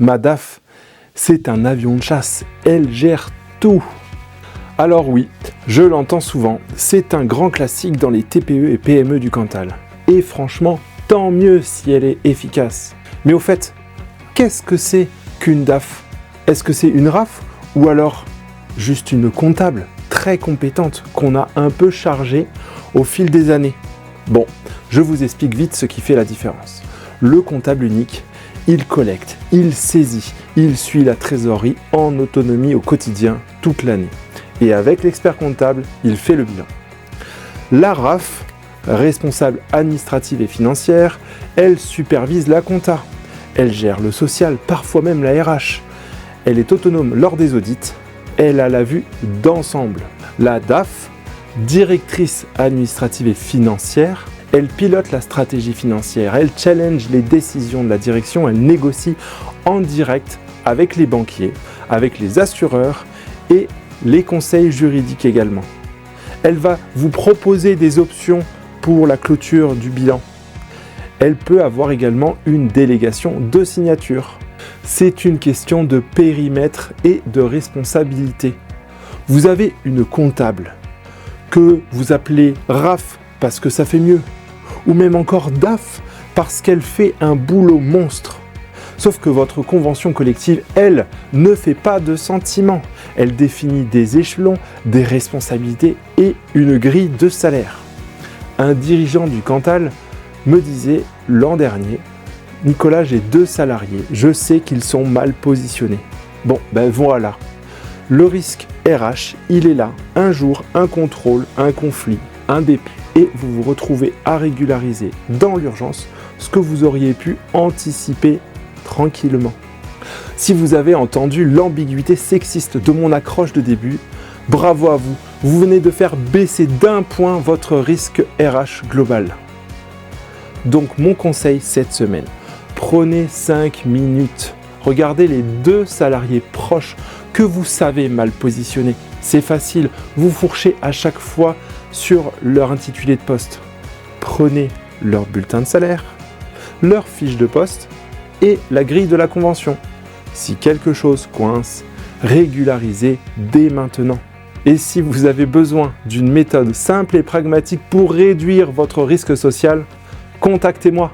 Ma DAF, c'est un avion de chasse, elle gère tout. Alors oui, je l'entends souvent, c'est un grand classique dans les TPE et PME du Cantal. Et franchement, tant mieux si elle est efficace. Mais au fait, qu'est-ce que c'est qu'une DAF? Est-ce que c'est une RAF ou alors juste une comptable très compétente qu'on a un peu chargée au fil des années? Bon, je vous explique vite ce qui fait la différence. Le comptable unique, il collecte, il saisit, il suit la trésorerie en autonomie au quotidien toute l'année. Et avec l'expert comptable, il fait le bilan. La RAF, responsable administrative et financière, elle supervise la compta. Elle gère le social, parfois même la RH. Elle est autonome lors des audits. Elle a la vue d'ensemble. La DAF, directrice administrative et financière, elle pilote la stratégie financière, elle challenge les décisions de la direction, elle négocie en direct avec les banquiers, avec les assureurs et les conseils juridiques également. Elle va vous proposer des options pour la clôture du bilan. Elle peut avoir également une délégation de signature. C'est une question de périmètre et de responsabilité. Vous avez une comptable que vous appelez RAF parce que ça fait mieux, ou même encore DAF parce qu'elle fait un boulot monstre. Sauf que votre convention collective, elle, ne fait pas de sentiments. Elle définit des échelons, des responsabilités et une grille de salaire. Un dirigeant du Cantal me disait l'an dernier, « Nicolas, j'ai 2 salariés, je sais qu'ils sont mal positionnés. » Bon, ben voilà. Le risque RH, il est là. Un jour, un contrôle, un conflit, un dépôt. Et vous vous retrouvez à régulariser dans l'urgence ce que vous auriez pu anticiper tranquillement. Si vous avez entendu l'ambiguïté sexiste de mon accroche de début, bravo à vous, vous venez de faire baisser d'1 point votre risque RH global. Donc mon conseil cette semaine, prenez 5 minutes, regardez les 2 salariés proches que vous savez mal positionnés. C'est facile, vous fourchez à chaque fois sur leur intitulé de poste. Prenez leur bulletin de salaire, leur fiche de poste et la grille de la convention. Si quelque chose coince, régularisez dès maintenant. Et si vous avez besoin d'une méthode simple et pragmatique pour réduire votre risque social, contactez-moi.